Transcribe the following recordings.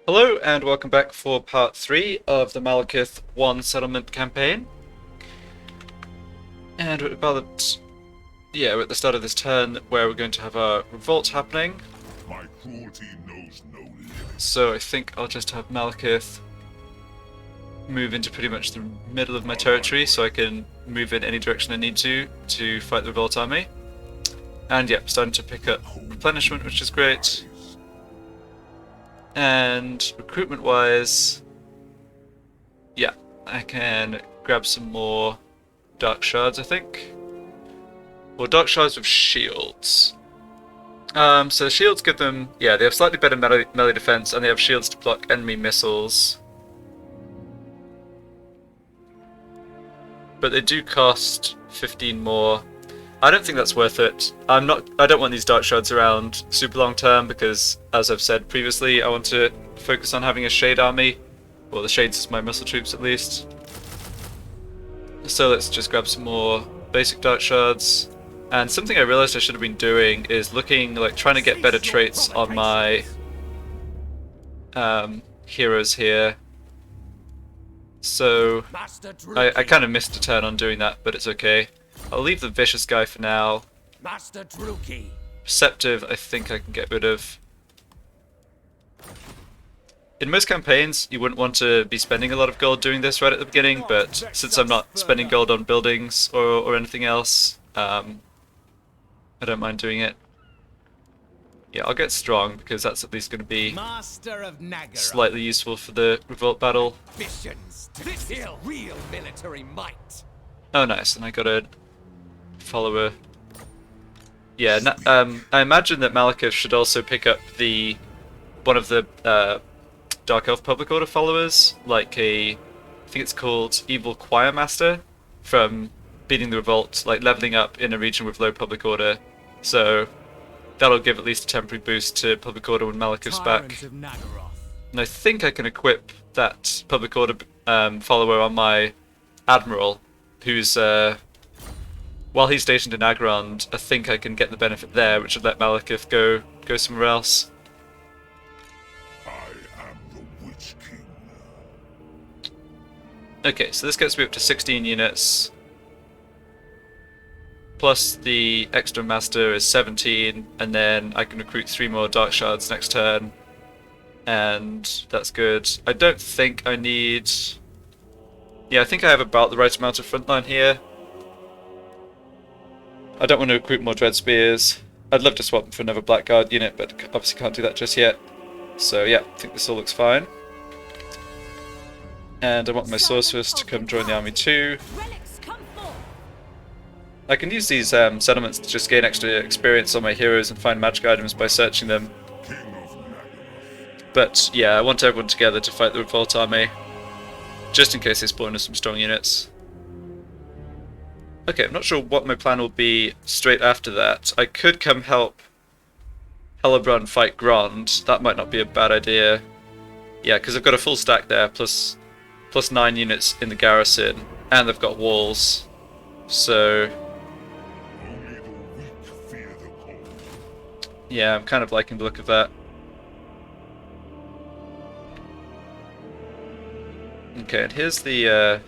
Hello and welcome back for part 3 of the Malekith 1 settlement campaign. And we're we're at the start of this turn where we're going to have a revolt happening. My cruelty knows no limit. So I think I'll just have Malekith move into pretty much the middle of my territory so I can move in any direction I need to fight the revolt army. And yep, starting to pick up replenishment, which is great. And recruitment wise, yeah, I can grab some more dark shards, I think. Or dark shards with shields. So shields give them, they have slightly better melee defense, and they have shields to block enemy missiles. But they do cost 15 more. I don't think that's worth it. I don't want these dark shards around super long term because, as I've said previously, I want to focus on having a shade army. Well, the shades is my muscle troops at least. So let's just grab some more basic dark shards. And something I realized I should have been doing is trying to get better traits on my heroes here. So I kind of missed a turn on doing that, but it's okay. I'll leave the vicious guy for now. Perceptive, I think I can get rid of. In most campaigns, you wouldn't want to be spending a lot of gold doing this right at the beginning, but since I'm not spending gold on buildings or anything else, I don't mind doing it. Yeah, I'll get strong because that's at least going to be slightly useful for the revolt battle. This is real military might. Oh, nice, and I got a follower. Yeah, I imagine that Malekith should also pick up one of the Dark Elf Public Order followers, like I think it's called Evil Choir Master, from beating the revolt, like leveling up in a region with low Public Order. So that'll give at least a temporary boost to Public Order when Malekith's back. And I think I can equip that Public Order follower on my Admiral, who's while he's stationed in Agrond, I think I can get the benefit there, which would let Malekith go somewhere else. I am the Witch King. Okay, so this gets me up to 16 units. Plus the extra master is 17, and then I can recruit 3 more dark shards next turn. And that's good. I don't think I need... Yeah, I think I have about the right amount of frontline here. I don't want to recruit more Dread Spears. I'd love to swap them for another Blackguard unit, but obviously can't do that just yet. So yeah, I think this all looks fine. And I want my Sorceress to come join the army too. I can use these settlements to just gain extra experience on my heroes and find magic items by searching them. But yeah, I want everyone together to fight the revolt army, just in case they spawn with some strong units. Okay, I'm not sure what my plan will be straight after that. I could come help Hellebrand fight Grond. That might not be a bad idea. Yeah, because I've got a full stack there, plus 9 units in the garrison, and they've got walls. So Only the weak fear the cold. yeah, I'm kind of liking the look of that. Okay, and here's the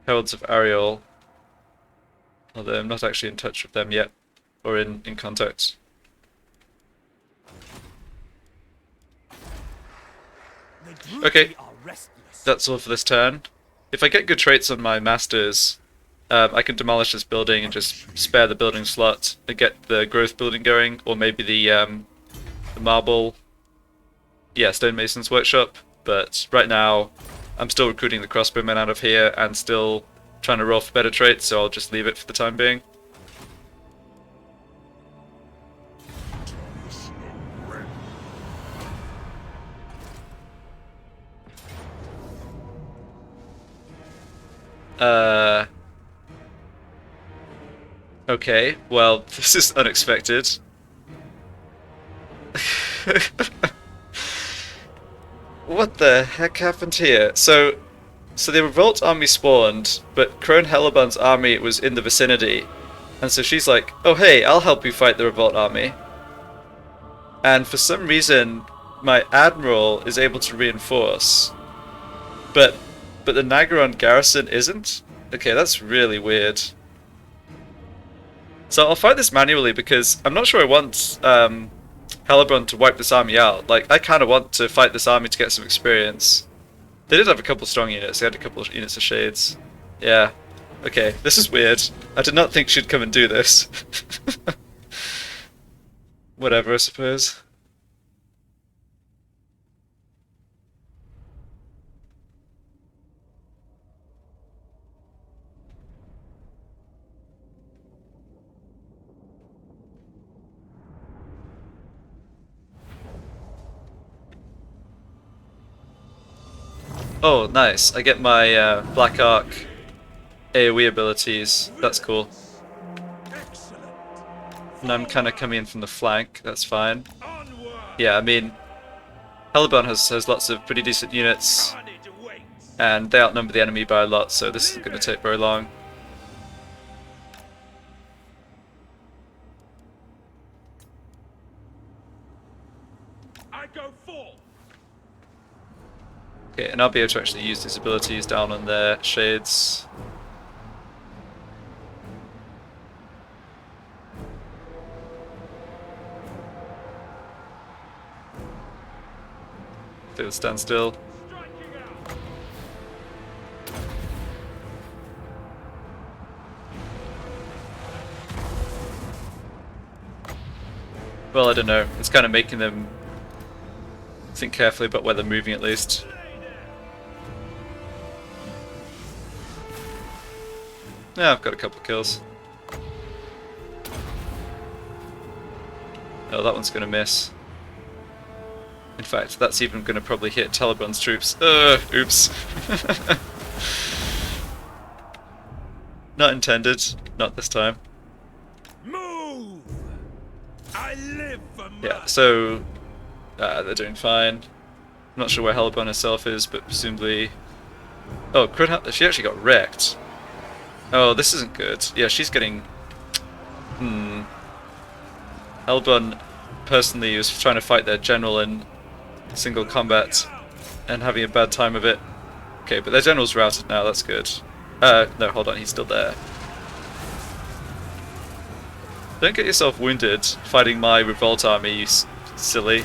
Heralds of Ariel. Although I'm not actually in touch with them yet, or in contact. Okay, that's all for this turn. If I get good traits on my masters, I can demolish this building and just spare the building slot and get the growth building going, or maybe the marble, stonemason's workshop. But right now, I'm still recruiting the crossbowmen out of here and still trying to roll for better traits, so I'll just leave it for the time being. Okay, well, this is unexpected. What the heck happened here? So the revolt army spawned, but Crone Hellebrand's army was in the vicinity. And so she's like, oh hey, I'll help you fight the revolt army. and for some reason my admiral is able to reinforce, but the Nagaron garrison isn't. Okay, that's really weird. So I'll fight this manually because I'm not sure I want Hellebrand to wipe this army out. Like, I kind of want to fight this army to get some experience. They did have a couple strong units. They had a couple of units of shades. Yeah. Okay, this is weird. I did not think she'd come and do this. Whatever, I suppose. Oh, nice. I get my Black Arc AoE abilities. That's cool. And I'm kind of coming in from the flank. That's fine. Yeah, I mean, Hellebrand has lots of pretty decent units, and they outnumber the enemy by a lot, so this isn't going to take very long. Okay, and I'll be able to actually use these abilities down on their shades. They will stand still. Well, I don't know. It's kind of making them think carefully about where they're moving, at least. Yeah, I've got a couple of kills. Oh, that one's going to miss. In fact, that's even going to probably hit Hellebrand's troops. Oops. Not intended. Not this time. Move! I live for Yeah, so they're doing fine. I'm not sure where Hellebrand herself is, but presumably... Oh, she actually got wrecked. Oh, this isn't good. Yeah, she's getting... Hellebrand personally was trying to fight their general in single combat and having a bad time of it. Okay, but their general's routed now, that's good. No, hold on, he's still there. Don't get yourself wounded fighting my revolt army, you silly.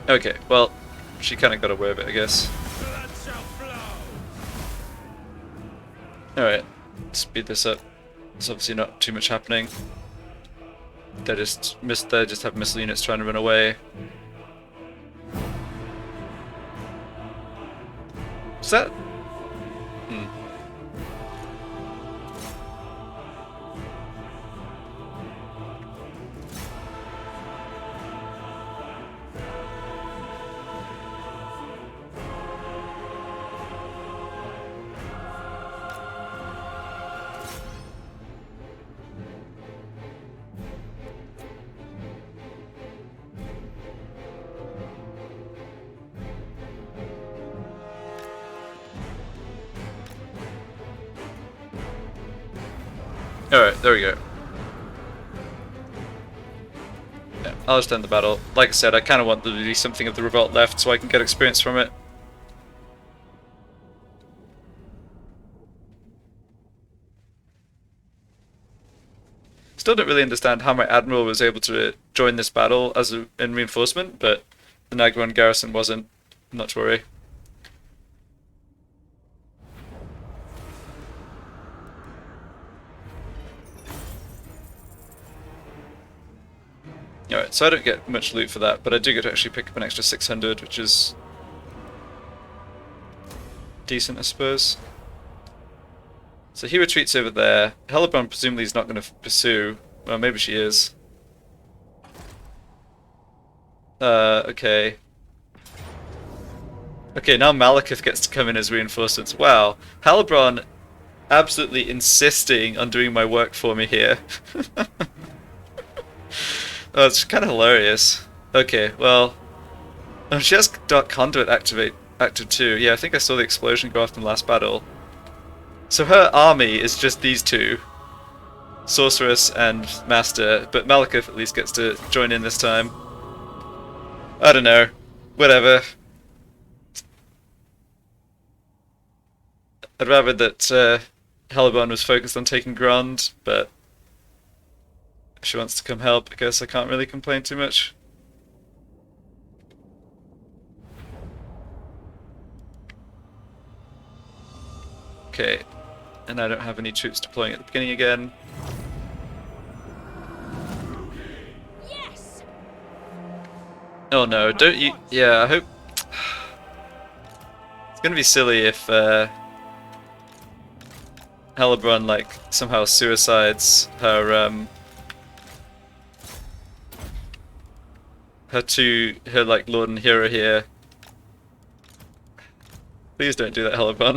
Okay, well, she kind of got away with it, I guess. Alright, speed this up. There's obviously not too much happening. They just have missile units trying to run away. Is that? Alright, there we go. Yeah, I'll just end the battle. Like I said, I kind of want there to be something of the revolt left so I can get experience from it. Still don't really understand how my admiral was able to join this battle as in reinforcement, but the Nagaron garrison wasn't. Not to worry. Alright, so I don't get much loot for that, but I do get to actually pick up an extra 600, which is decent, I suppose. So he retreats over there. Hellebrand presumably is not going to pursue. Well, maybe she is. Okay. Okay, now Malekith gets to come in as reinforcements. Wow. Halbron absolutely insisting on doing my work for me here. Oh, it's kind of hilarious. Okay, well... Oh, she has Dark Conduit active too. Yeah, I think I saw the explosion go off in the last battle. So her army is just these two. Sorceress and Master, but Malekith at least gets to join in this time. I don't know. Whatever. I'd rather that Caliban was focused on taking Grand, but if she wants to come help, I guess I can't really complain too much. Okay, and I don't have any troops deploying at the beginning again. Yes. Oh no, don't you... Yeah, I hope... It's gonna be silly if Hellebrun, like, somehow suicides her, her, like, lord and hero here. Please don't do that, Hellebrun.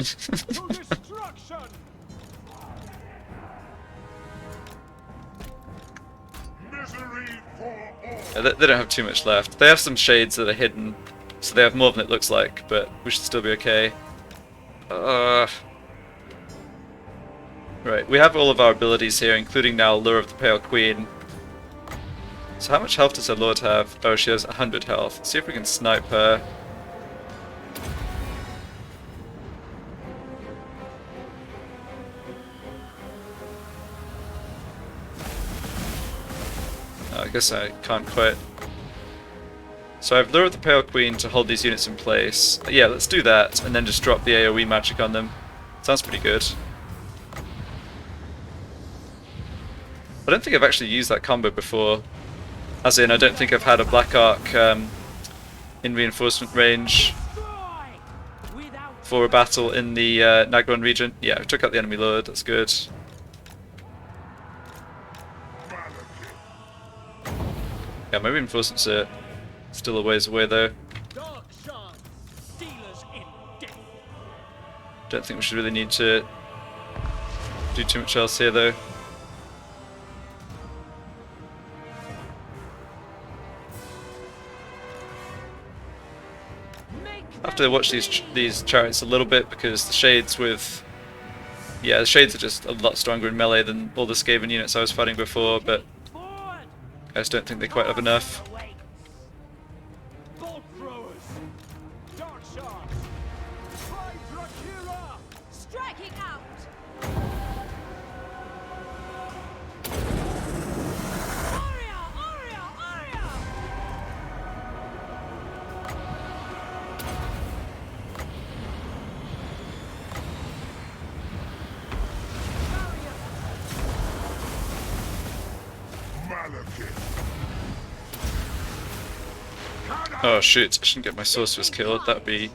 Misery for all. Yeah, they don't have too much left. They have some shades that are hidden, so they have more than it looks like, but we should still be okay. Right, we have all of our abilities here, including now Lure of the Pale Queen. So how much health does her lord have? Oh, she has 100 health. Let's see if we can snipe her. Oh, I guess I can't quite. So I have Lure of the Pale Queen to hold these units in place. Yeah, let's do that, and then just drop the AoE magic on them. Sounds pretty good. I don't think I've actually used that combo before. As in, I don't think I've had a Black Arc in reinforcement range for a battle in the Nagron region. Yeah, I took out the enemy lord, that's good. Yeah, my reinforcements are still a ways away though. Don't think we should really need to do too much else here though. I have to watch these chariots a little bit because the shades with... Yeah, the shades are just a lot stronger in melee than all the Skaven units I was fighting before, but I just don't think they quite have enough. Striking out. Aria, Aria, Aria. Malekith. Oh shoot, I shouldn't get my sorceress killed, that would be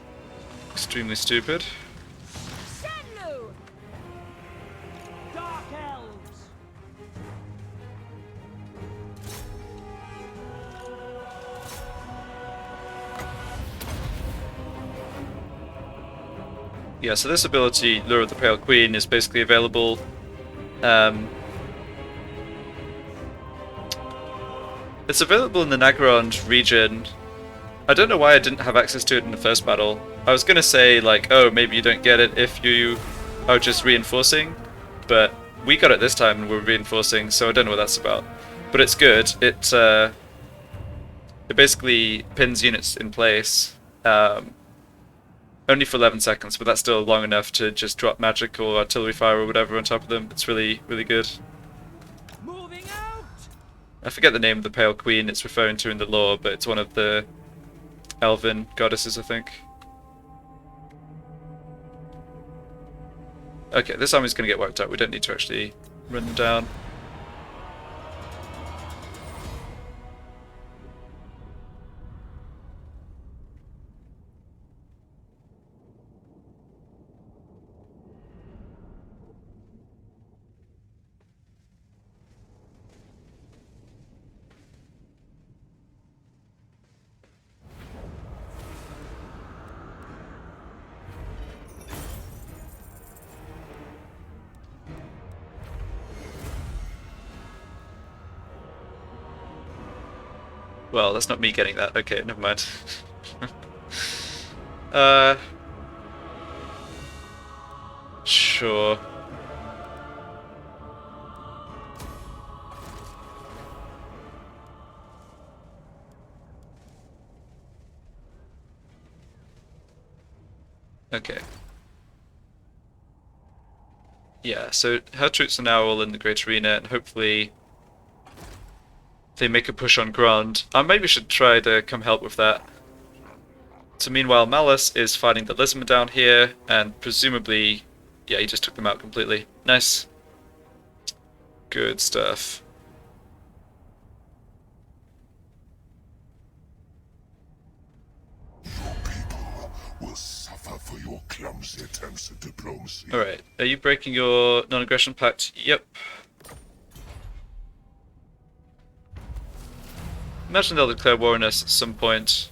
extremely stupid. Shenlu. Dark elves. Yeah, so this ability, Lure of the Pale Queen, is basically available it's available in the Nagrand region. I don't know why I didn't have access to it in the first battle. I was gonna say, like, oh, maybe you don't get it if you are just reinforcing, but we got it this time and we're reinforcing, so I don't know what that's about. But it's good. It basically pins units in place, only for 11 seconds, but that's still long enough to just drop magic or artillery fire or whatever on top of them. It's really, really good. Moving out. I forget the name of the Pale Queen it's referring to in the lore, but it's one of the elven goddesses, I think. Okay, this army's gonna get wiped out. We don't need to actually run them down. Well, that's not me getting that. Okay, never mind. uh... Sure. Okay. Yeah, so her troops are now all in the Great Arena, and hopefully they make a push on Grand. I maybe should try to come help with that. So meanwhile, Malus is fighting the Lisman down here, and presumably, yeah, he just took them out completely. Nice. Good stuff. Will suffer for your clumsy attempts at diplomacy. Alright, are you breaking your non-aggression pact? Yep. Imagine they'll declare war on us at some point.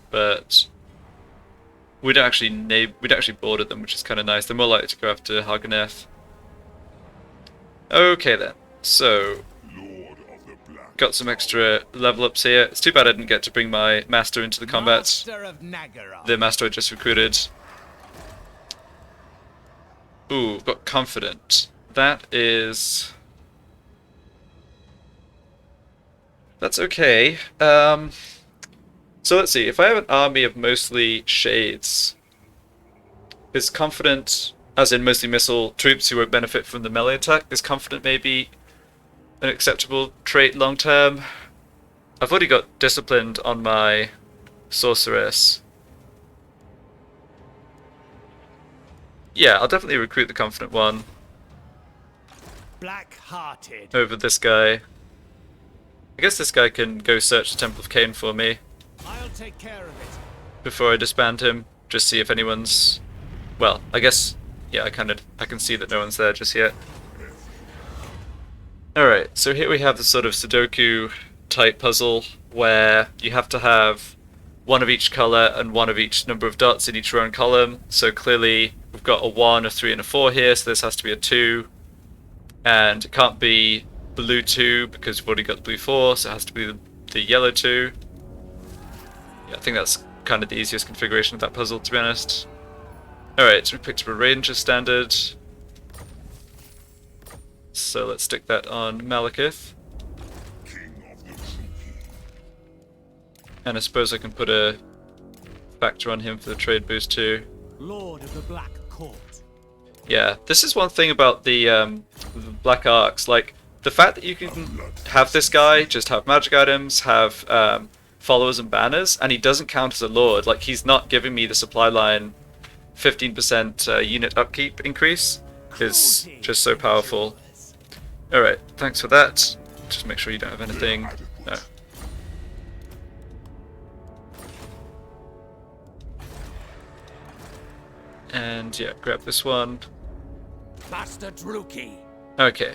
But we don't actually border them, which is kind of nice. They're more likely to go after Haganeth. Okay then. So Lord of the Black. got some extra level ups here. It's too bad I didn't get to bring my master into the combat. Master of Nagaroth. The master I just recruited. Ooh, got confident. That's okay. So let's see. If I have an army of mostly shades, is confident, as in mostly missile troops who won't benefit from the melee attack, is confident maybe an acceptable trait long term? I've already got disciplined on my sorceress. Yeah, I'll definitely recruit the confident one Black-hearted. over this guy. I guess this guy can go search the Temple of Cain for me I'll take care of it. before I disband him. Just see if anyone's... Well, I guess... Yeah, I can see that no one's there just yet. Alright, so here we have the sort of Sudoku type puzzle where you have to have one of each colour and one of each number of dots in each row and column. So clearly we've got a 1, a 3 and a 4 here, so this has to be a 2. And it can't be blue 2 because we've already got the blue 4, so it has to be the yellow 2. Yeah, I think that's kind of the easiest configuration of that puzzle, to be honest. Alright, so we picked up a Ranger standard. So let's stick that on Malekith. King of the Truki. And I suppose I can put a factor on him for the trade boost too. Lord of the Black Court. Yeah, this is one thing about the Black Arcs. Like, the fact that you can have this guy just have magic items, have followers and banners, and he doesn't count as a lord. Like, he's not giving me the supply line 15% unit upkeep increase. Is just so powerful. Alright, thanks for that. Just make sure you don't have anything. No. And yeah, grab this one. Master Druki. Okay,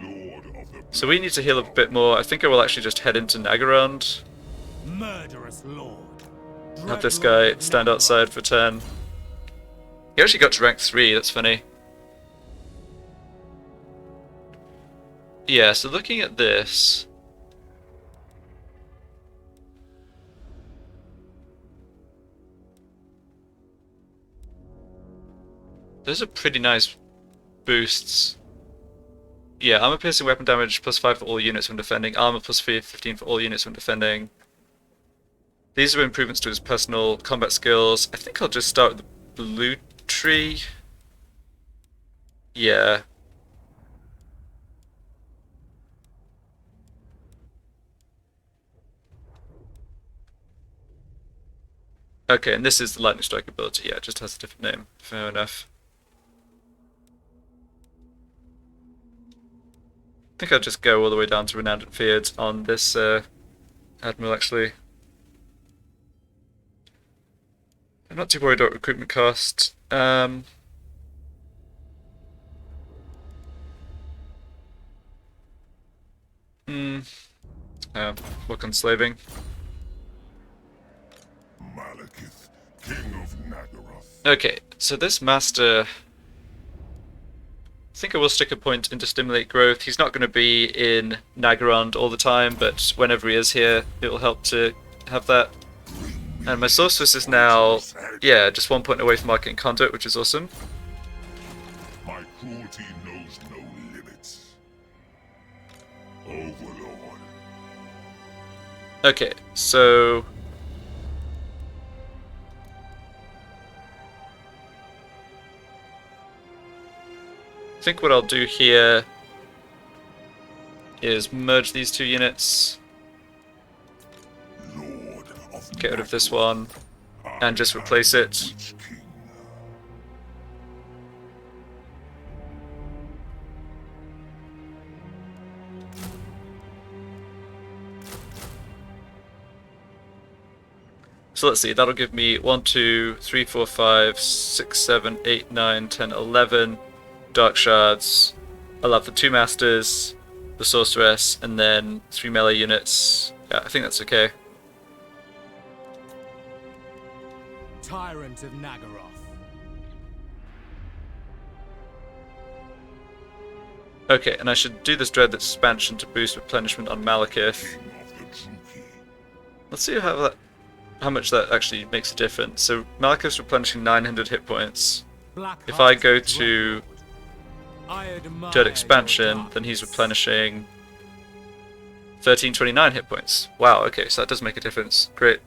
Lord of the so we need to heal a bit more. I think I will actually just head into Nagarond. Murderous Lord. Have this guy stand outside for 10. He actually got to rank 3, that's funny. Yeah, so looking at this... Those are pretty nice boosts. Yeah, armor piercing weapon damage plus 5 for all units when defending, armor plus 15 for all units when defending. These are improvements to his personal combat skills. I think I'll just start with the blue tree. Yeah. Okay, and this is the lightning strike ability. Yeah, it just has a different name. Fair enough. I think I'll just go all the way down to Renowned and Feared on this Admiral, actually. I'm not too worried about recruitment cost. Work on slaving. Malekith, King of Nagaroth. Okay, so this master think I will stick a point into stimulate growth. He's not going to be in Nagarond all the time, but whenever he is here, it will help to have that. And my sorceress is now, yeah, just 1 point away from marking conduit, which is awesome. My cruelty knows no limits. Overlord. Okay, so I think what I'll do here is merge these two units, Lord of get rid of this one, and just replace it. Witch King. So let's see, that'll give me 1, 2, 3, 4, 5, 6, 7, 8, 9, 10, 11 dark shards. I'll have the 2 masters, the sorceress, and then 3 melee units. Yeah, I think that's okay. Tyrant of Nagaroth. Okay, and I should do this dread expansion to boost replenishment on Malekith. King of the Druki. Let's see how much that actually makes a difference. So Malekith's replenishing 900 hit points. If I go to Dread Expansion, then he's replenishing 1329 hit points. Wow, okay, so that does make a difference. Great.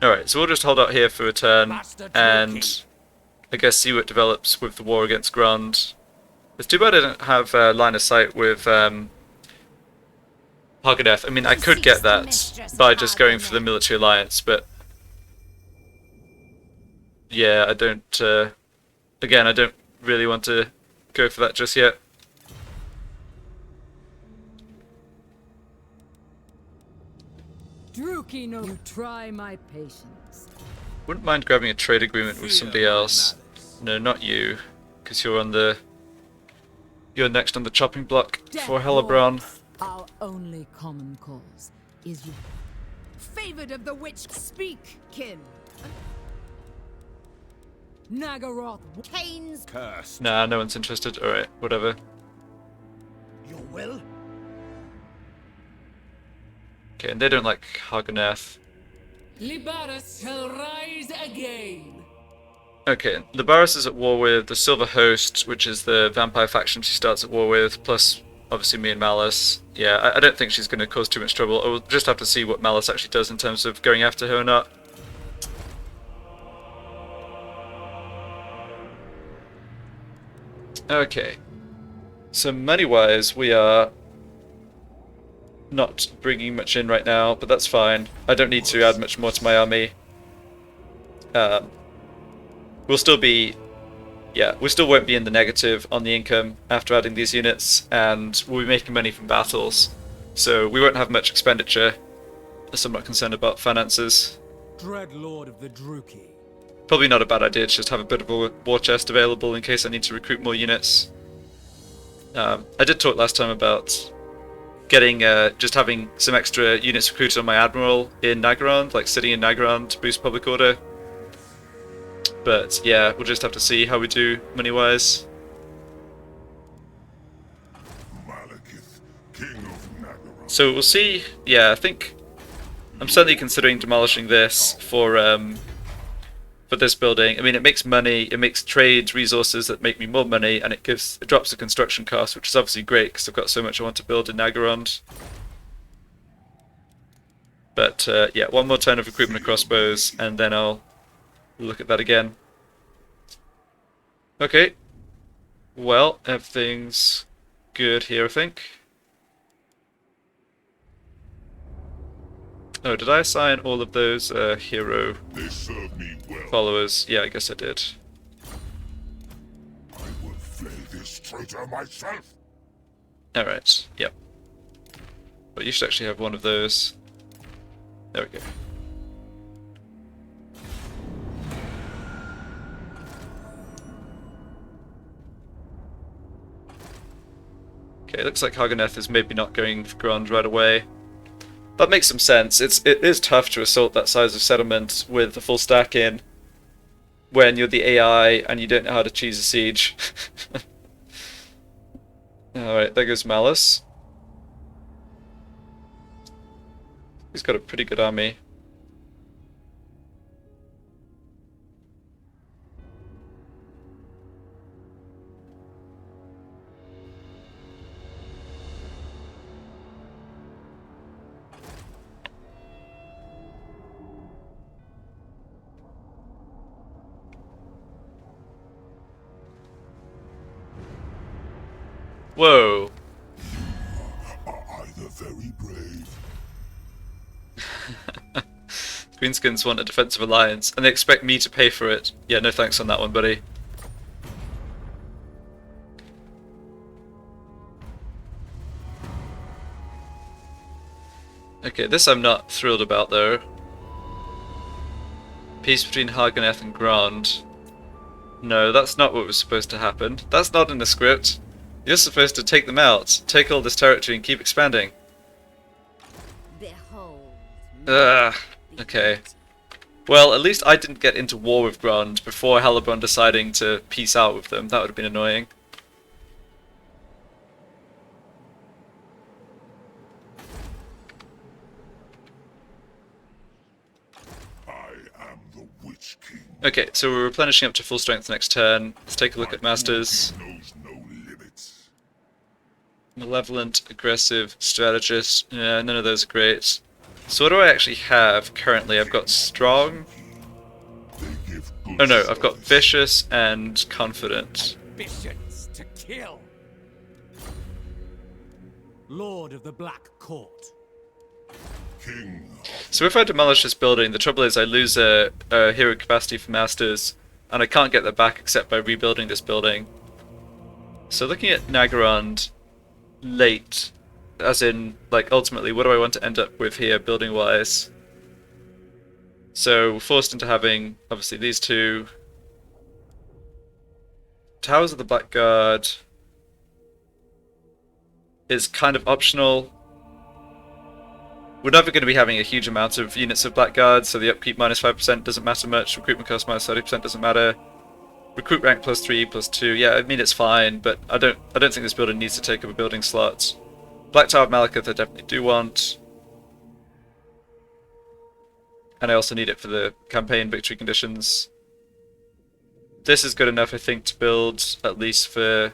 Alright, so we'll just hold out here for a turn, and I guess see what develops with the war against Grund. It's too bad I don't have line of sight with Haggadeth. I mean, I could get that by just going for the military alliance, but yeah, I don't, again, I don't really want to go for that just yet. Druki, no. You try my patience. Wouldn't mind grabbing a trade agreement with somebody else. No, not you, because you're you're next on the chopping block for Hellebron. Our only common cause is you. Favored of the witch, speak, kin. Nagaroth, Cain's Curse. Nah, no one's interested. Alright, whatever. Your will? Okay, and they don't like Hagganeth. Libaris shall rise again. Okay, Libaris is at war with the Silver Host, which is the vampire faction she starts at war with, plus obviously me and Malus. Yeah, I don't think she's going to cause too much trouble. We'll just have to see what Malus actually does in terms of going after her or not. Okay, so money-wise, we are not bringing much in right now, but that's fine. I don't need to add much more to my army. We'll still be, yeah, we still won't be in the negative on the income after adding these units, and we'll be making money from battles, so we won't have much expenditure, so I'm not concerned about finances. Dread Lord of the Druki. Probably not a bad idea to just have a bit of a war chest available in case I need to recruit more units. I did talk last time about getting, just having some extra units recruited on my Admiral in Nagarond, like sitting in Nagarond to boost public order. But yeah, we'll just have to see how we do money-wise. Malekith, King of Nagaroth. So we'll see. Yeah, I think I'm certainly considering demolishing this for this building. I mean, it makes money, it makes trade resources that make me more money, and it drops the construction cost, which is obviously great because I've got so much I want to build in Nagarond. But yeah, one more turn of recruitment of crossbows, and then I'll look at that again. Okay. Well, everything's good here, I think. Oh, did I assign all of those hero They serve me well. followers? Yeah, I guess I did. I will flay this traitor myself. Alright, yep. But you should actually have one of those. There we go. Okay, looks like Hagganeth is maybe not going for Grand right away. That makes some sense. It is tough to assault that size of settlement with the full stack in. when you're the AI and you don't know how to choose a siege. Alright, there goes Malus. He's got a pretty good army. Whoa. Are either very brave. Greenskins want a defensive alliance, and they expect me to pay for it. Yeah, no thanks on that one, buddy. Okay, this I'm not thrilled about, though. Peace between Haganeth and Grand. No, that's not what was supposed to happen. That's not in the script. You're supposed to take them out, take all this territory and keep expanding. Behold. Ugh. Okay. Well, at least I didn't get into war with Grand before Hellebrand deciding to peace out with them. That would have been annoying. I am the Witch King. Okay, so we're replenishing up to full strength next turn. Let's take a look at Masters. Knows no limits. Malevolent, aggressive, strategist. Yeah, none of those are great. So what do I actually have currently? I've got strong. They give good Oh no, I've got service. vicious and confident. Ambitions to kill. Lord of the Black Court. King of So if I demolish this building, the trouble is I lose a hero capacity for Masters, and I can't get that back except by rebuilding this building. So looking at Nagarond late, as in, like, ultimately, what do I want to end up with here, building-wise? So we're forced into having, obviously, these two. Towers of the Blackguard is kind of optional. We're never going to be having a huge amount of units of Blackguard, so the upkeep minus 5% doesn't matter much, recruitment cost minus 30% doesn't matter. Recruit rank plus 3, plus 2, yeah, I mean it's fine, but I don't think this building needs to take up a building slot. Black Tower of Malekith I definitely do want. And I also need it for the campaign victory conditions. This is good enough, I think, to build at least for...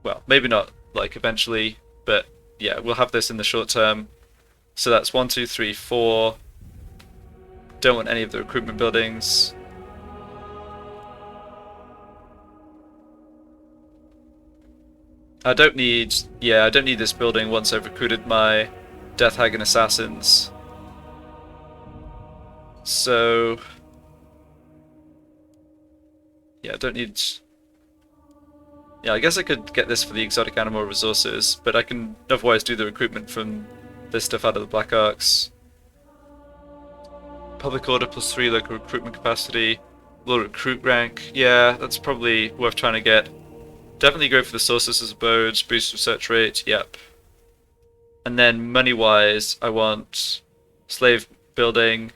Well, maybe not, like, eventually, but yeah, we'll have this in the short term. So that's 1, 2, 3, 4. Don't want any of the recruitment buildings. I don't need this building once I've recruited my Death Hagen assassins. So yeah, I don't need... Yeah, I guess I could get this for the exotic animal resources, but I can otherwise do the recruitment from this stuff out of the Black Arcs. Public order plus 3 local recruitment capacity. Low recruit rank. Yeah, that's probably worth trying to get. Definitely go for the Sorcerer's Abodes, boost research rate, yep. And then money-wise, I want slave building.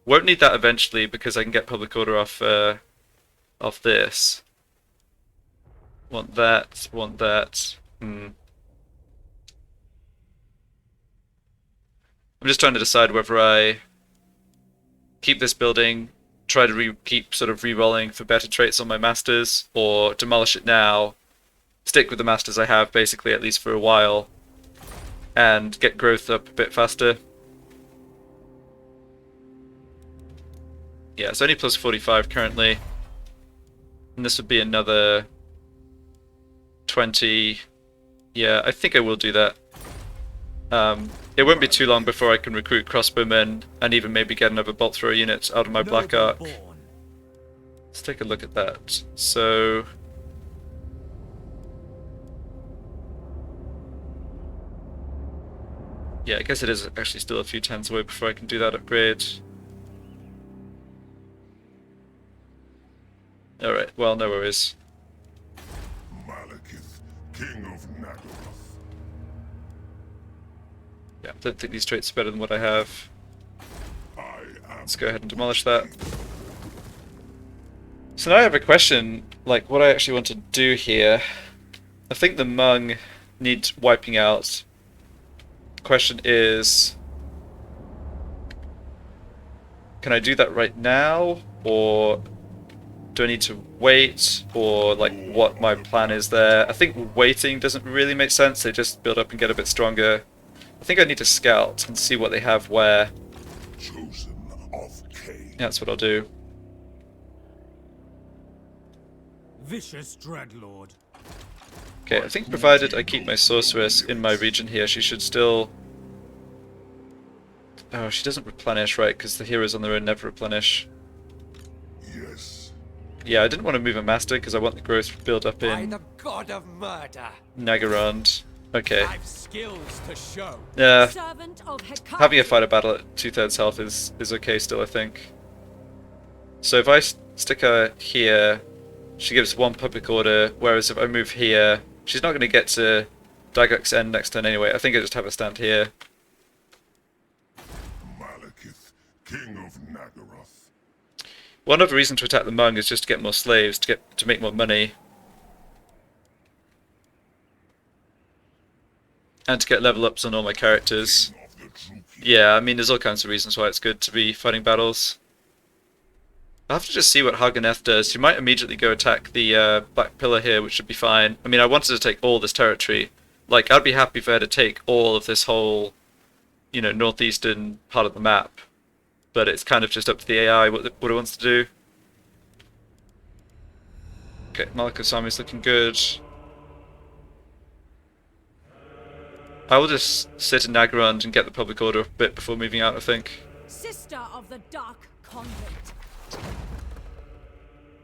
Won't need that eventually because I can get public order off this. Want that, want that. I'm just trying to decide whether I keep this building, try to keep sort of re-rolling for better traits on my masters, or demolish it now, stick with the masters I have basically at least for a while, and get growth up a bit faster. Yeah, it's only plus 45 currently, and this would be another 20. Yeah, I think I will do that. It won't be too long before I can recruit crossbowmen and even maybe get another bolt thrower unit out of my Black Arc. Let's take a look at that. So yeah, I guess it is actually still a few turns away before I can do that upgrade. Alright, well, no worries. Malekith, King of Nagarath. Yeah, I don't think these traits are better than what I have. I am Let's go ahead and demolish that. So now I have a question, like what I actually want to do here. I think the Hmong need wiping out. The question is, can I do that right now, or do I need to wait, or like what my plan is there? I think waiting doesn't really make sense. They just build up and get a bit stronger. I think I need to scout and see what they have where. Chosen of Cain. That's what I'll do. Vicious Dreadlord. Okay, I think provided I keep my sorceress in my region here, she should still... Oh, she doesn't replenish, right, because the heroes on their own never replenish. Yes. Yeah, I didn't want to move a master because I want the growth to build up By in the god of murder. Nagarond. Okay. I've skills to show. Yeah, Servant of Hecate. having a fighter battle at 2/3 health is okay still, I think. So if I stick her here, she gives 1 public order, whereas if I move here, she's not going to get to Dagak's end next turn anyway. I think I just have her stand here. Malekith, king of Nagaroth. One other reason to attack the Hmong is just to get more slaves, to make more money. And to get level ups on all my characters. King of the true king. Yeah, I mean there's all kinds of reasons why it's good to be fighting battles. I'll have to just see what Haganeth does. She might immediately go attack the Black Pillar here, which should be fine. I mean, I wanted to take all this territory. Like, I'd be happy for her to take all of this whole, you know, northeastern part of the map. But it's kind of just up to the AI what it wants to do. Okay, Malekith's army's looking good. I will just sit in Nagarond and get the public order a bit before moving out, I think. Sister of the Dark Convent.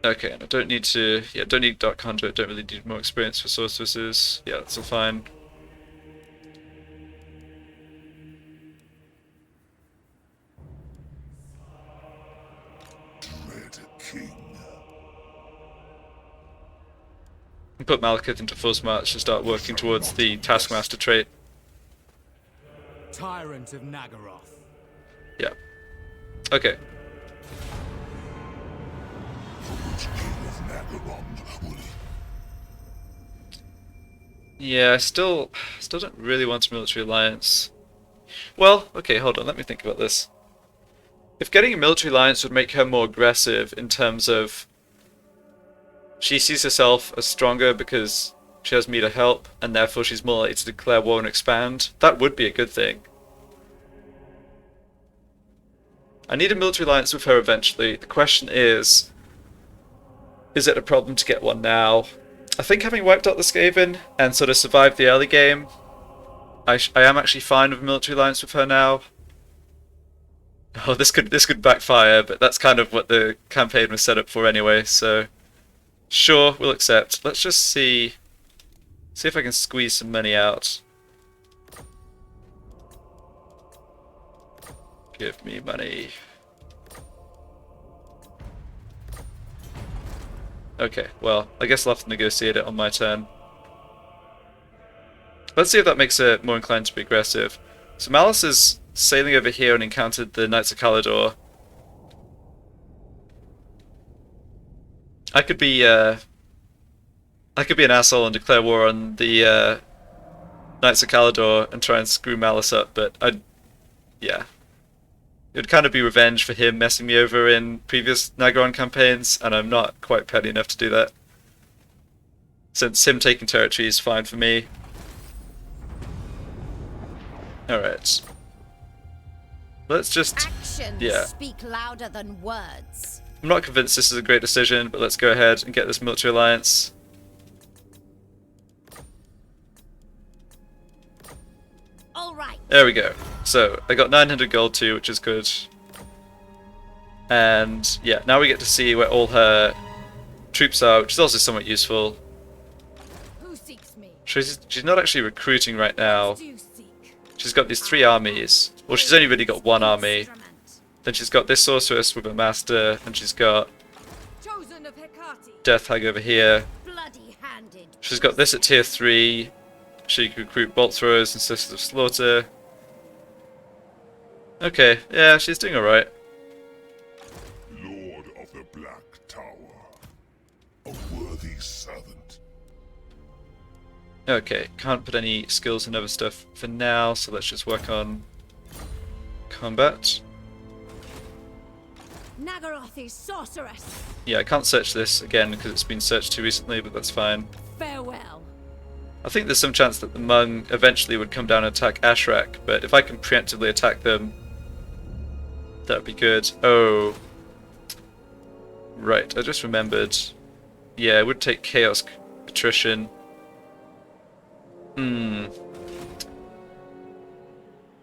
Okay, and I don't need to... Yeah, don't need Dark Conduit, don't really need more experience for sorceresses. Yeah, that's all fine. Dread king. Put Malekith into Force March and start working towards the Taskmaster trait. Tyrant of Nagaroth. Yeah. Okay. Which king of Nagarond will Yeah, I still don't really want a military alliance. Well, okay, hold on, let me think about this. If getting a military alliance would make her more aggressive in terms of she sees herself as stronger because she has me to help, and therefore she's more likely to declare war and expand, that would be a good thing. I need a military alliance with her eventually. The question is it a problem to get one now? I think having wiped out the Skaven and sort of survived the early game, I am actually fine with a military alliance with her now. Oh, this could backfire, but that's kind of what the campaign was set up for anyway, so sure, we'll accept. Let's just see if I can squeeze some money out. Give me money. Okay, well, I guess I'll have to negotiate it on my turn. Let's see if that makes her more inclined to be aggressive. So Malus is sailing over here and encountered the Knights of Caledor. I could be an asshole and declare war on the Knights of Caledor and try and screw Malus up, but yeah. It would kind of be revenge for him messing me over in previous Nagaron campaigns, and I'm not quite petty enough to do that. Since him taking territory is fine for me. Alright. Let's just... Actions yeah. speak louder than words. I'm not convinced this is a great decision, but let's go ahead and get this military alliance. All right. There we go. So, I got 900 gold too, which is good. And, yeah, now we get to see where all her troops are, which is also somewhat useful. Who seeks me? She's not actually recruiting right now. Do you seek? She's got these 3 armies. Well, she's only really got 1 army. Instrument. Then she's got this sorceress with a master, and she's got Chosen of Hecate. Death Hag over here. Bloody-handed. She's got this at tier 3. She can recruit bolt throwers and sisters of slaughter. Okay, yeah, she's doing alright. Lord of the Black Tower. servant. Okay, can't put any skills and other stuff for now, so let's just work on combat. Nagarothi sorceress. Yeah, I can't search this again because it's been searched too recently, but that's fine. Farewell. I think there's some chance that the Hmong eventually would come down and attack Ashrak, but if I can preemptively attack them, that would be good. Oh. Right, I just remembered. Yeah, it would take Chaos Patrician. Oh,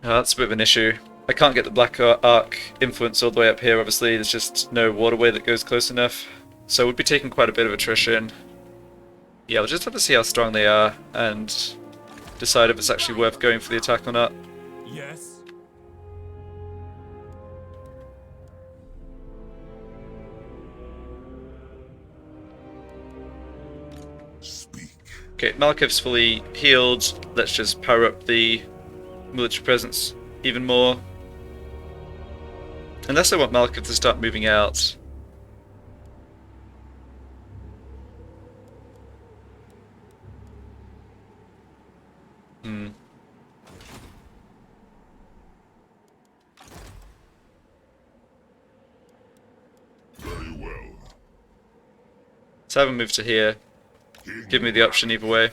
that's a bit of an issue. I can't get the Black Arc influence all the way up here, obviously. There's just no waterway that goes close enough. So we'll be taking quite a bit of attrition. Yeah, we'll just have to see how strong they are and decide if it's actually worth going for the attack or not. Yes. Speak. Okay, Malekith's fully healed. Let's just power up the military presence even more. Unless I want Malekith to start moving out. Very well. Let's have him move to here. Give me the option either way.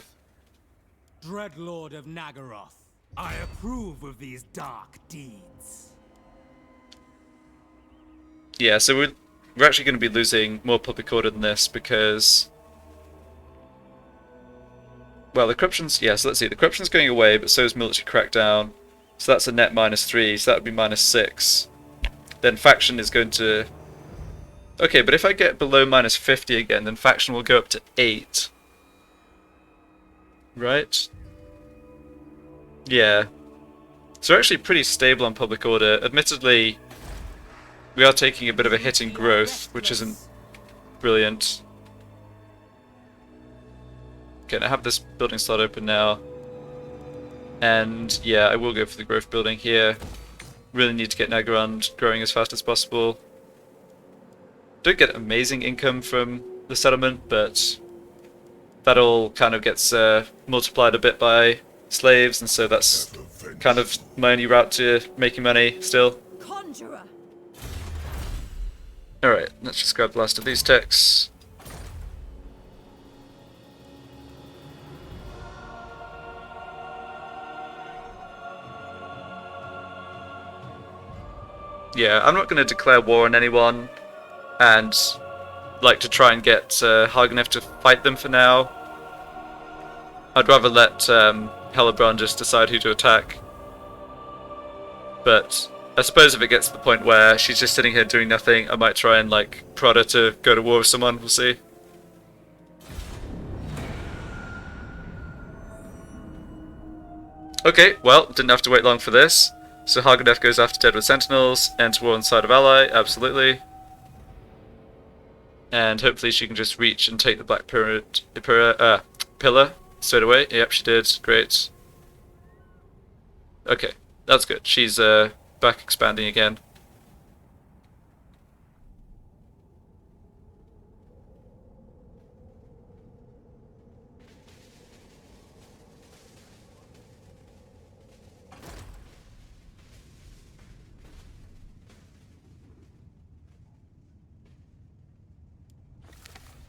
Dreadlord of Nagaroth, I approve of these dark deeds. Yeah, so we're actually going to be losing more public order than this because... Well, the corruption's... Yeah, so let's see. The corruption's going away, but so is military crackdown. So that's a net -3, so that would be -6. Then faction is going to... Okay, but if I get below -50 again, then faction will go up to 8. Right? Yeah. So we're actually pretty stable on public order. Admittedly, we are taking a bit of a hit in growth, which isn't brilliant. Okay, I have this building slot open now. And yeah, I will go for the growth building here. Really need to get Nagaroth growing as fast as possible. Don't get amazing income from the settlement, but that all kind of gets multiplied a bit by slaves, and so that's kind of my only route to making money still. Conjurer. Alright, let's just grab the last of these techs. Yeah, I'm not going to declare war on anyone, and like to try and get Hagenef to fight them for now. I'd rather let Hellebrand just decide who to attack. But I suppose if it gets to the point where she's just sitting here doing nothing, I might try and like prod her to go to war with someone, we'll see. Okay, well, didn't have to wait long for this. So Hagenef goes after Deadwood Sentinels, enter war on the side of Ally, absolutely. And hopefully she can just reach and take the Black Pillar straight away. Yep, she did. Great. Okay, that's good. She's back expanding again.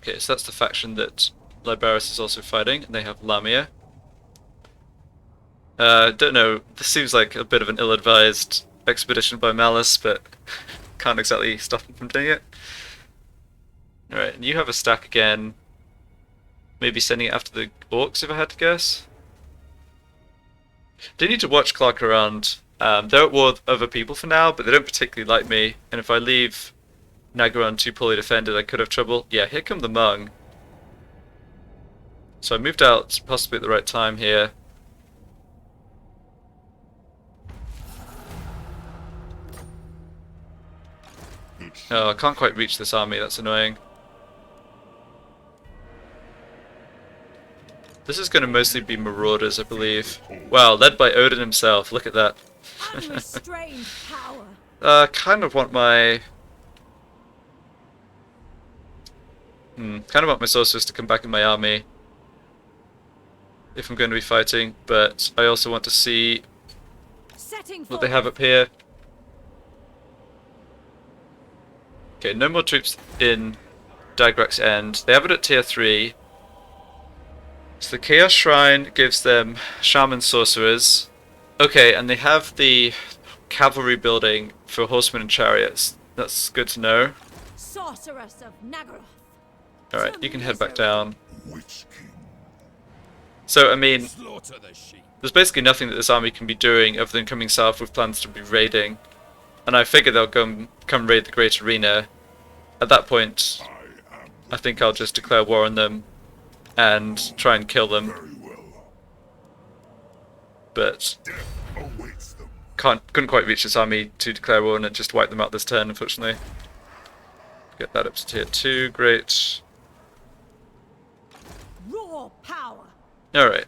Okay, so that's the faction that Liberis is also fighting, and they have Lamia. Don't know, this seems like a bit of an ill-advised expedition by Malus, but can't exactly stop him from doing it. Alright, and you have a stack again. Maybe sending it after the Orcs, if I had to guess. They need to watch Clark around. They're at war with other people for now, but they don't particularly like me, and if I leave Nagaroth too poorly defended, I could have trouble. Yeah, here come the Hmong. So I moved out possibly at the right time here. Oh, I can't quite reach this army, that's annoying. This is going to mostly be marauders, I believe. Wow, led by Odin himself, look at that. Unrestrained power. Kind of want my... Kind of want my sorcerers to come back in my army if I'm going to be fighting, but I also want to see Setting what they have up here. Okay, no more troops in Dagrak's End. They have it at tier 3. So the Chaos Shrine gives them Shaman Sorcerers. Okay, and they have the cavalry building for horsemen and chariots. That's good to know. Sorceress of Nagaroth. Alright, you can head back down. Witch King. So, I mean, Slaughter the sheep. there's basically nothing that this army can be doing other than coming south with plans to be raiding. And I figure they'll come raid the Great Arena. At that point, I think I'll just declare war on them and try and kill them. Very well. But Death awaits them. couldn't quite reach this army to declare war and just wipe them out this turn, unfortunately. Get that up to tier 2, great. Raw power. Alright.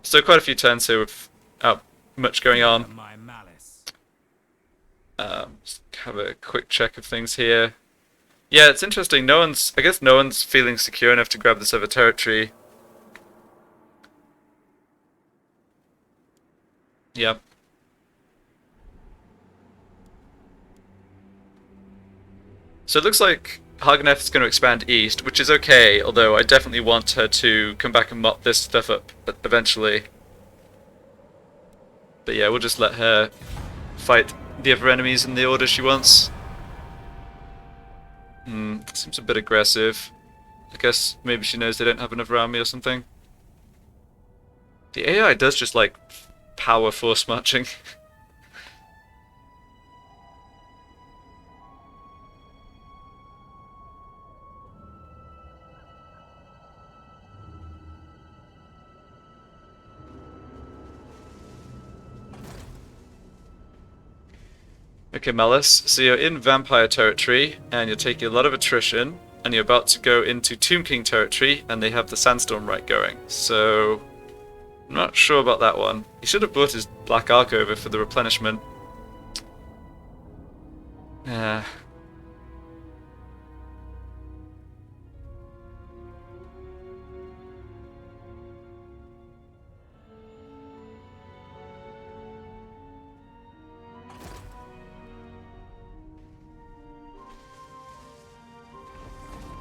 So quite a few turns here without much going on. My Malus. Just have a quick check of things here. Yeah, it's interesting. I guess no one's feeling secure enough to grab this other territory. Yep. So it looks like Hageneth is going to expand east, which is okay, although I definitely want her to come back and mop this stuff up eventually. But yeah, we'll just let her fight the other enemies in the order she wants. Seems a bit aggressive. I guess maybe she knows they don't have another army or something. The AI does just like power force marching. Okay, Malus, so you're in vampire territory, and you're taking a lot of attrition, and you're about to go into Tomb King territory, and they have the Sandstorm Rite going. So, I'm not sure about that one. He should have brought his Black Ark over for the replenishment.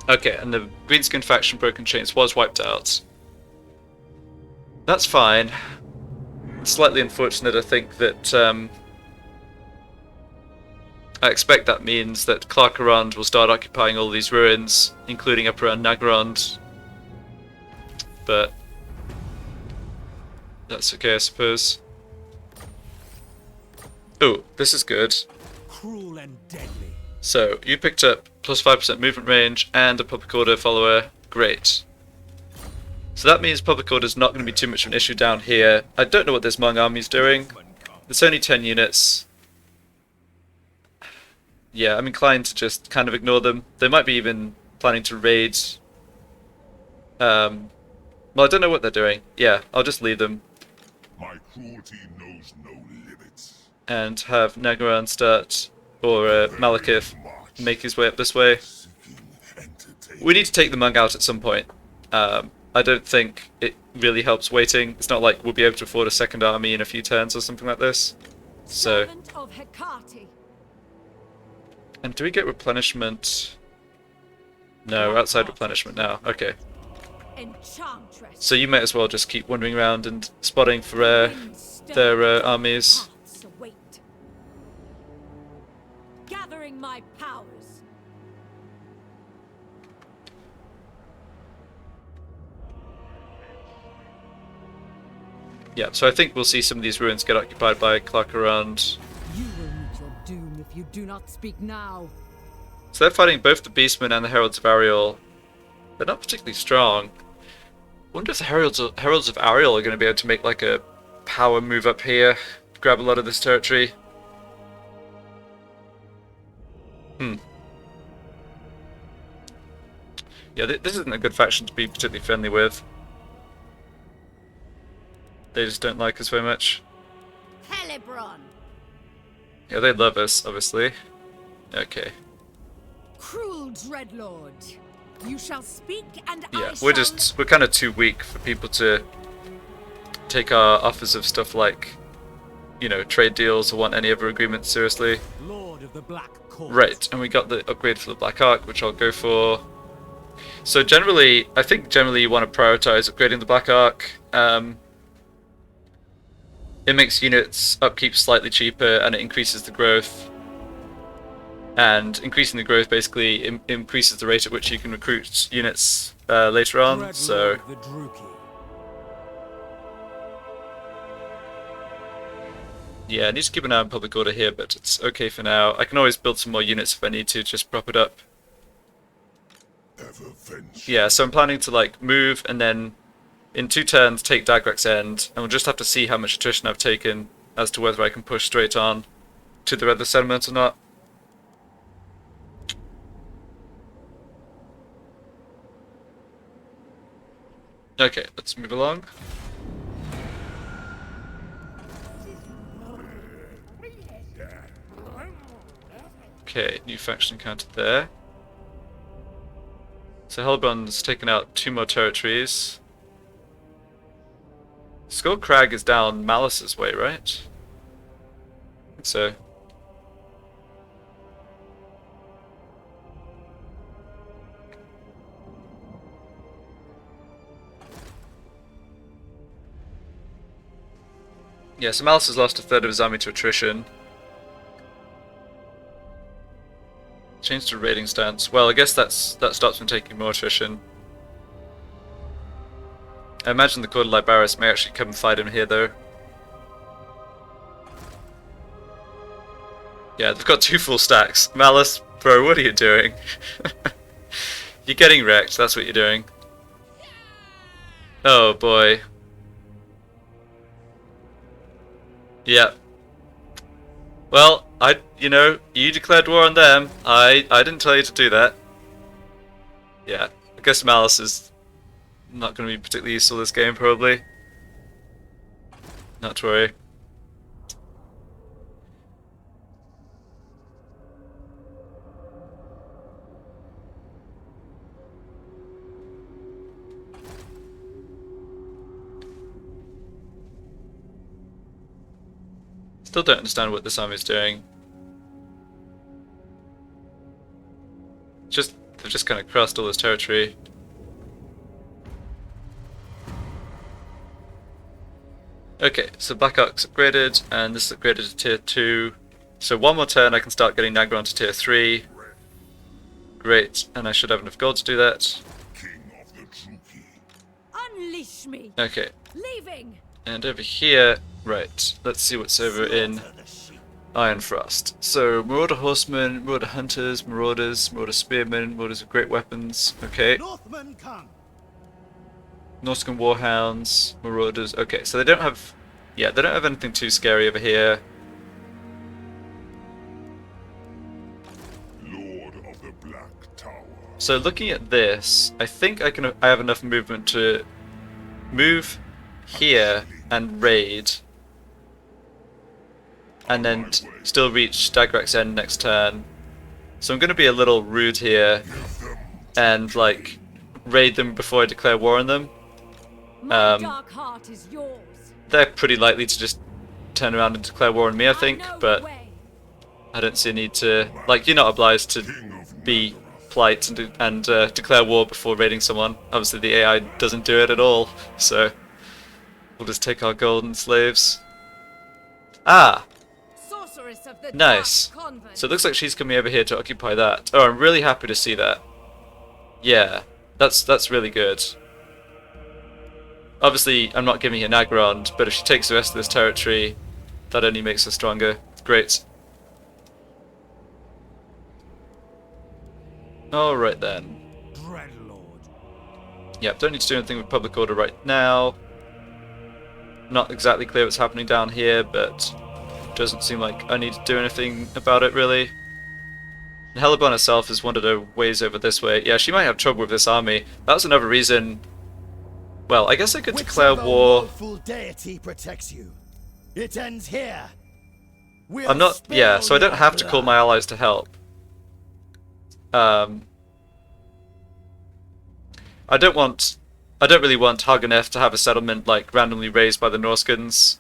Okay, and the Greenskin faction Broken Chains was wiped out. That's fine. Slightly unfortunate, I think, that I expect that means that Clarkarond will start occupying all these ruins, including up around Nagarond. But that's okay, I suppose. Oh, this is good. Cruel and deadly. So, you picked up plus 5% movement range and a Public Order follower. Great. So that means Public Order is not going to be too much of an issue down here. I don't know what this Hmong army's doing. It's only 10 units. Yeah, I'm inclined to just kind of ignore them. They might be even planning to raid. Well, I don't know what they're doing. Yeah, I'll just leave them. My cruelty knows no limits. And have Nagaran start, or Malekith, make his way up this way. Seeking entertainment. We need to take the Hmong out at some point. I don't think it really helps waiting. It's not like we'll be able to afford a second army in a few turns or something like this. So, Servant of Hecate. and do we get replenishment? No, we're outside replenishment now. Okay. Enchantress. So you might as well just keep wandering around and spotting for their armies. Paths await. Gathering my powers. Yeah, so I think we'll see some of these ruins get occupied by Clarkarond. You will meet your doom if you do not speak now. So they're fighting both the Beastmen and the Heralds of Ariel. They're not particularly strong. Wonder if the Heralds of Ariel are going to be able to make like a power move up here, grab a lot of this territory. Yeah, this isn't a good faction to be particularly friendly with. They just don't like us very much. Helebron. Yeah, they love us, obviously. Okay. Cruel Dreadlord. You shall speak, and Yeah, I we're shall... we're kind of too weak for people to take our offers of stuff like, you know, trade deals or want any other agreements seriously. Lord of the Black Court. Right, and we got the upgrade for the Black Arc, which I'll go for. So generally, I think generally you want to prioritize upgrading the Black Arc. It makes units upkeep slightly cheaper, and it increases the growth. And increasing the growth basically increases the rate at which you can recruit units later on. Dread So Lord of the Druki. yeah, I need to keep an eye on public order here, but it's okay for now. I can always build some more units if I need to, just prop it up. Ever vengeful. Yeah, so I'm planning to like move and then in 2 turns take Dagrak's End, and we'll just have to see how much attrition I've taken as to whether I can push straight on to the other settlement or not. Okay, let's move along. Okay, new faction encountered there. So Hellbrand's taken out 2 more territories. Skull Crag is down Malus's way, right? I think so. Yeah, so Malus has lost 1/3 of his army to attrition. Change to raiding stance. Well, I guess that stops him taking more attrition. I imagine the Court of Libaris may actually come and fight him here, though. Yeah, they've got 2 full stacks. Malus, bro, what are you doing? You're getting wrecked, that's what you're doing. Oh boy. Yeah. Well, you declared war on them. I didn't tell you to do that. Yeah, I guess Malus is not going to be particularly useful this game, probably. Not to worry. Still don't understand what this army is doing. They've just kind of crossed all this territory. Okay, so Black Arc's upgraded, and this is upgraded to tier 2. So 1 more turn I can start getting Nagron to tier 3. Great, and I should have enough gold to do that. King of the Druki. Unleash me. Okay, Leaving. and over here, right, let's see what's over in Iron Frost. So, Marauder Horsemen, Marauder Hunters, Marauders, Marauder Spearmen, Marauders with great weapons, okay. Northmen come. Norscan Warhounds, Marauders, okay, so they don't have, yeah, they don't have anything too scary over here. Lord of the Black Tower. So looking at this, I think I have enough movement to move here and raid, and then still reach Dagrak's End next turn. So I'm going to be a little rude here and like raid them before I declare war on them. My dark heart is yours. They're pretty likely to just turn around and declare war on me, I think, know but the way. I don't see a need to. Like, you're not obliged to be polite and declare war before raiding someone. Obviously, the AI doesn't do it at all, so we'll just take our golden slaves. Ah, Sorceress of the nice. Dark Convent. So it looks like she's coming over here to occupy that. Oh, I'm really happy to see that. Yeah, that's really good. Obviously, I'm not giving her Nagrand, but if she takes the rest of this territory, that only makes her stronger. Great. Alright then. Dreadlord. Yep, don't need to do anything with public order right now. Not exactly clear what's happening down here, but doesn't seem like I need to do anything about it really. And Helleborn herself has wandered her ways over this way. Yeah, she might have trouble with this army. That's another reason. Well, I guess I could declare war. Whichever deity protects you. It ends here. We'll I'm not. Yeah, so I don't spill have to your call my allies to help. I don't really want Haganeth to have a settlement like randomly raised by the Norskins,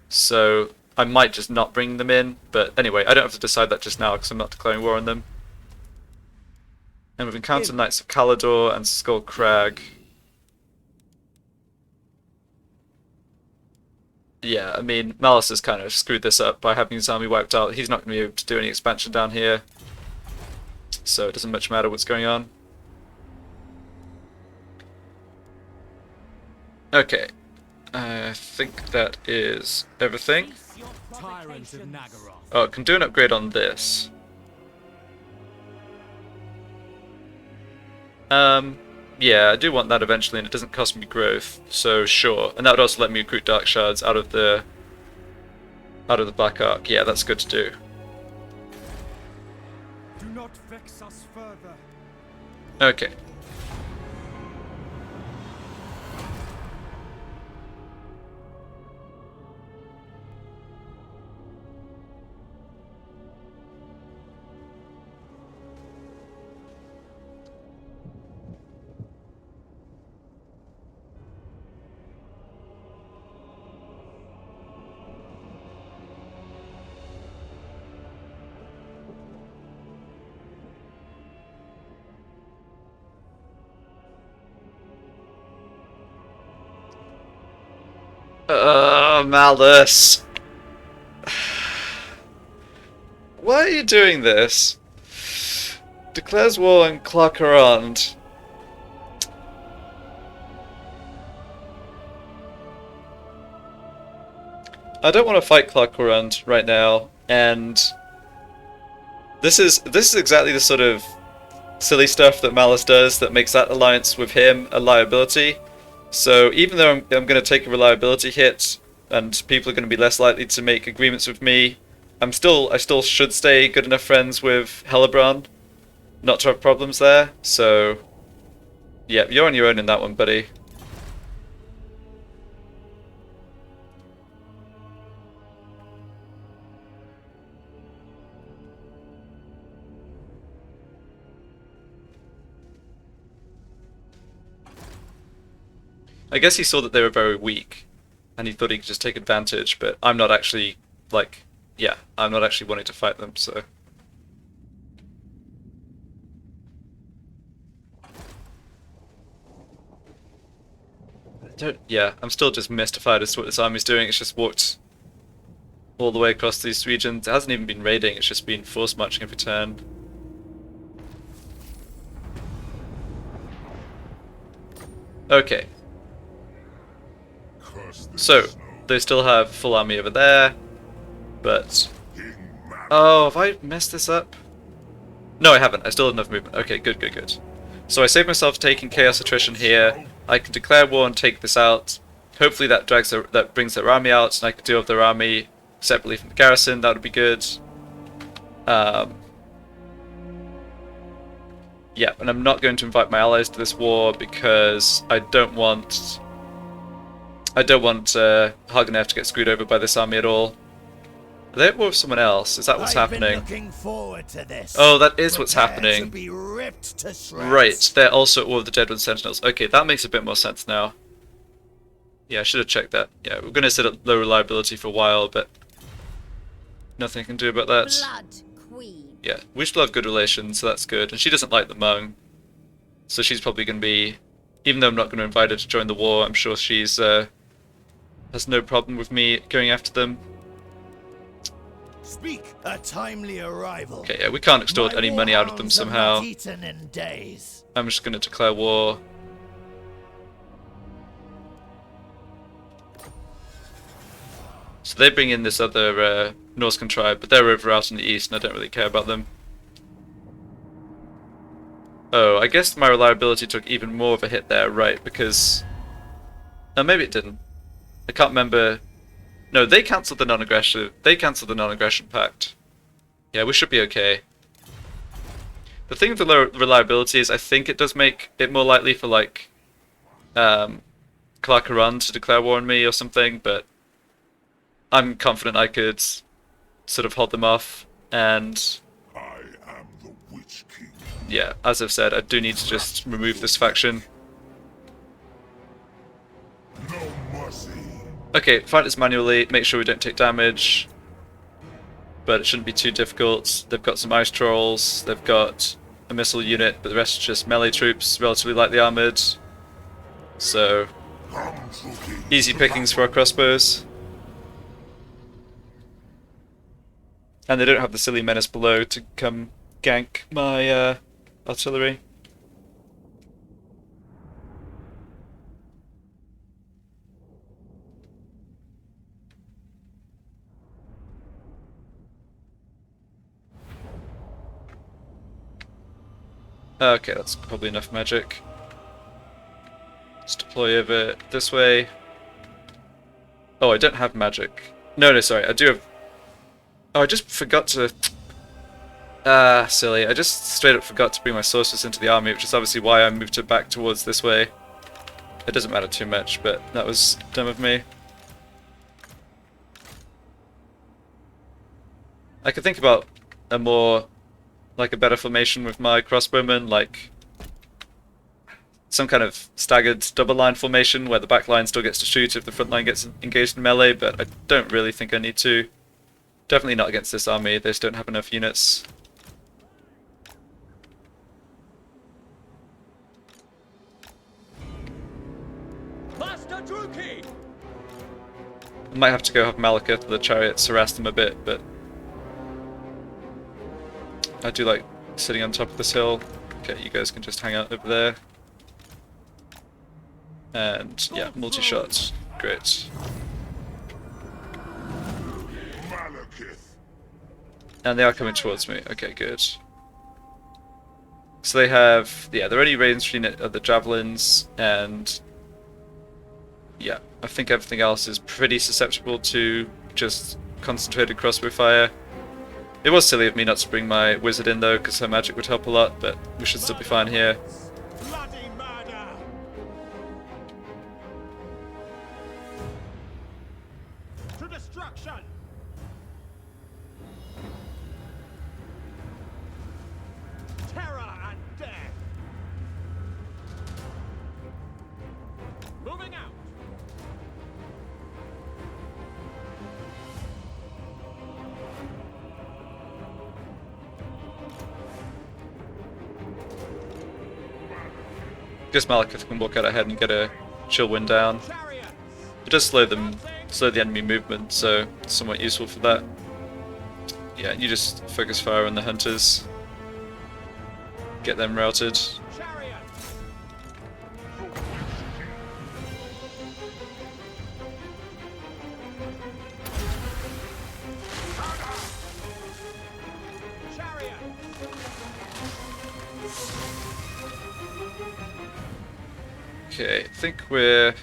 so I might just not bring them in. But anyway, I don't have to decide that just now because I'm not declaring war on them. And we've encountered Knights of Calador and Skull Crag. Yeah, I mean, Malus has kind of screwed this up by having his army wiped out. He's not going to be able to do any expansion down here, so it doesn't much matter what's going on. Okay, I think that is everything. Tyrant of Nagaroth. Oh, I can do an upgrade on this. Yeah, I do want that eventually, and it doesn't cost me growth, so sure. And that would also let me recruit Dark Shards out of the Black Ark. Yeah, that's good to do. Do not vex us further. Okay. Malus. Why are you doing this? Declares war on Clarkarond. I don't want to fight Clarkarond right now, and this is exactly the sort of silly stuff that Malus does that makes that alliance with him a liability. So even though I'm going to take a reliability hit, and people are going to be less likely to make agreements with me, I still should stay good enough friends with Hellebron not to have problems there. So yeah, you're on your own in that one, buddy. I guess he saw that they were very weak, and he thought he could just take advantage, but I'm not actually, like, yeah, I'm not actually wanting to fight them, so... Yeah, I'm still just mystified as to what this army's doing. It's just walked all the way across these regions. It hasn't even been raiding, it's just been force marching every turn. Okay. So, they still have full army over there, but... Oh, have I messed this up? No, I haven't. I still have enough movement. Okay, good, good, good. So I saved myself taking Chaos Attrition here. I can declare war and take this out. Hopefully that brings their army out, and I can deal with their army separately from the garrison. That would be good. Yeah, and I'm not going to invite my allies to this war because I don't want Haganeth to get screwed over by this army at all. Are they at war with someone else? Is that what's happening? Looking forward to this. Oh, that is what's Prepare happening. To be ripped to shreds. Right, they're also at war with the Deadwood Sentinels. Okay, that makes a bit more sense now. Yeah, I should have checked that. Yeah, we're going to sit at low reliability for a while, but nothing I can do about that. Blood Queen. Yeah, we still have good relations, so that's good. And she doesn't like the Hmong, so she's probably going to be... Even though I'm not going to invite her to join the war, I'm sure she's has no problem with me going after them. Speak. A timely arrival. Okay, yeah, we can't extort any money out of them warhounds are somehow. not eaten in days. I'm just going to declare war. So they bring in this other Norscan tribe, but they're over out in the east, and I don't really care about them. Oh, I guess my reliability took even more of a hit there, right? Because... No, maybe it didn't. I can't remember... No, they cancelled the non-aggression. They cancelled the non-aggression pact. Yeah, we should be okay. The thing with the low reliability is I think it does make it more likely for, like, Clarkarond to declare war on me or something, but I'm confident I could sort of hold them off, and... I am the Witch King. Yeah, as I've said, I do need to just remove this faction. Okay, fight this manually, make sure we don't take damage. But it shouldn't be too difficult. They've got some ice trolls, they've got a missile unit, but the rest are just melee troops, relatively lightly armoured. So, easy pickings for our crossbows. And they don't have the silly menace below to come gank my artillery. Okay, that's probably enough magic. Let's deploy over this way. Oh, I don't have magic. No, sorry, I do have... Oh, I just forgot to... silly. I just straight up forgot to bring my sorceress into the army, which is obviously why I moved it back towards this way. It doesn't matter too much, but that was dumb of me. I could think about a more... like a better formation with my crossbowmen, like some kind of staggered double line formation where the back line still gets to shoot if the front line gets engaged in melee, but I don't really think I need to. Definitely not against this army, they just don't have enough units. Master Druki! I might have to go have Malekith, the chariots, harass them a bit, but I do like sitting on top of this hill. Okay, you guys can just hang out over there. And yeah, multi-shots. Great. Malekith. And they are coming towards me. Okay, good. So they have... yeah, they're only ranged unit of the javelins, and... yeah, I think everything else is pretty susceptible to just concentrated crossbow fire. It was silly of me not to bring my wizard in though, because her magic would help a lot, but we should still be fine here. Bloody murder! To destruction! Terror and death! Moving out! Guess Malekith can walk out ahead and get a chill wind down. Chariots! It does slow the enemy movement, so it's somewhat useful for that. Yeah, you just focus fire on the hunters. Get them routed. Chariots! Chariots! Okay, I think we're...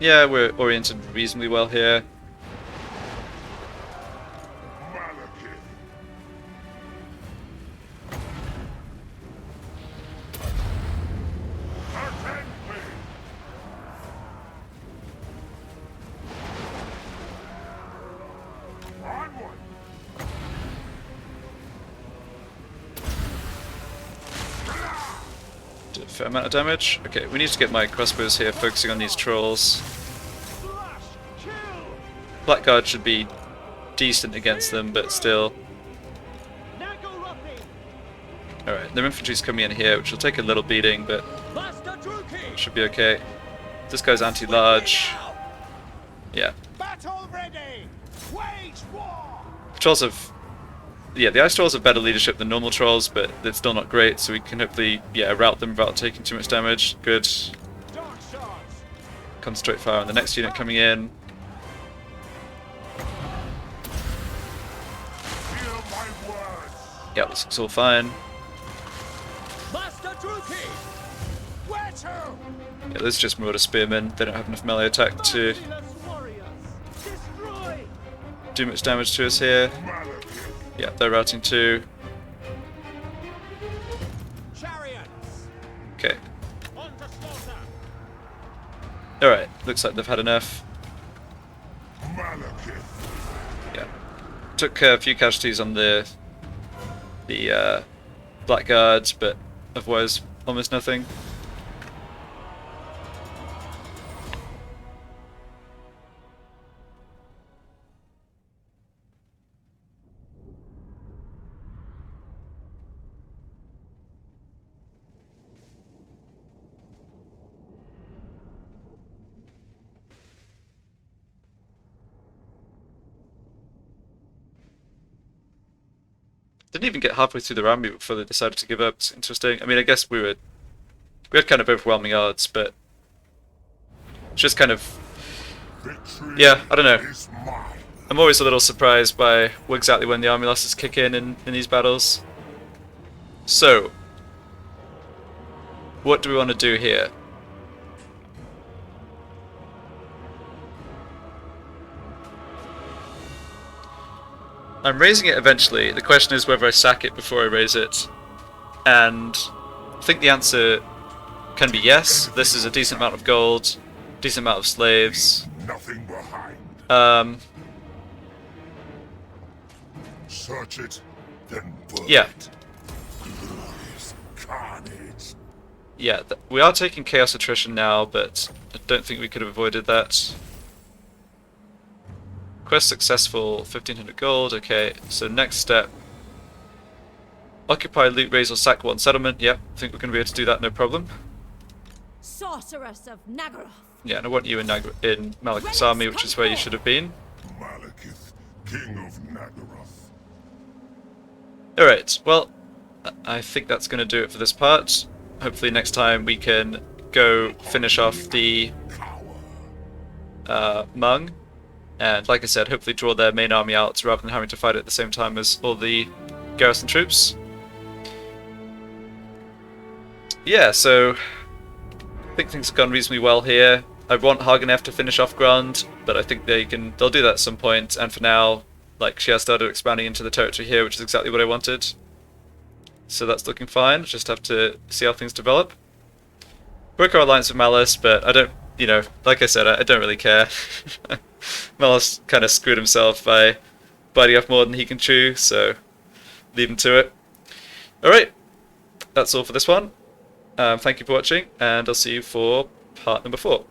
yeah, we're oriented reasonably well here. Malekith. Attend me. Onward. Did a fair amount of damage. Okay, we need to get my crossbows here focusing on these trolls. Slash! Kill! Blackguard should be decent against them, but still. Nagorothy! Alright, their infantry's coming in here, which will take a little beating, but Master Druki! should be okay. This guy's anti-large. Yeah. Battle ready! Wage war! Trolls have... yeah, the ice trolls have better leadership than normal trolls, but they're still not great, so we can hopefully, yeah, rout them without taking too much damage. Good. Dark shards! Concentrate fire on the next unit coming in. Hear my words. Yeah, this looks all fine. Master Druki! Where to? Yeah, those are just Marauder Spearmen. They don't have enough melee attack to Merciless warriors! Destroy! do much damage to us here. Malekith. Yeah, they're routing too. Chariots! Okay. On to slaughter! Alright, looks like they've had enough. Malekith. Yeah. Took a few casualties on the Blackguards, but otherwise almost nothing. Didn't even get halfway through their army before they decided to give up. It's interesting. I mean, I guess we had kind of overwhelming odds, but it's just kind of, Victory yeah, I don't know. is mine. I'm always a little surprised by exactly when the army losses kick in these battles. So, what do we want to do here? I'm raising it eventually. The question is whether I sack it before I raise it. And I think the answer can be yes. This is a decent amount of gold, decent amount of slaves. Nothing behind. Search it, then burn Yeah. it. Glorious carnage. Yeah, we are taking chaos attrition now, but I don't think we could have avoided that. Quest successful, 1500 gold. Okay, so next step. Occupy, loot, raise, or sack one settlement. Yep, I think we're going to be able to do that, no problem. Sorceress of Nagaroth. Yeah, and I want you in Malekith's army, which is where you should have been. Malekith, King of Nagaroth. Alright, well, I think that's going to do it for this part. Hopefully next time we can go finish off the Hmong. And like I said, hopefully draw their main army out rather than having to fight it at the same time as all the garrison troops. Yeah, so I think things have gone reasonably well here. I want Hagenef to finish off Grund, but I think they'll do that at some point, and for now, like, she has started expanding into the territory here, which is exactly what I wanted. So that's looking fine, just have to see how things develop. Broke our alliance with Malus, but I don't, you know, like I said, I don't really care. Malus kind of screwed himself by biting off more than he can chew, so leave him to it. Alright, that's all for this one. Thank you for watching, and I'll see you for part number 4.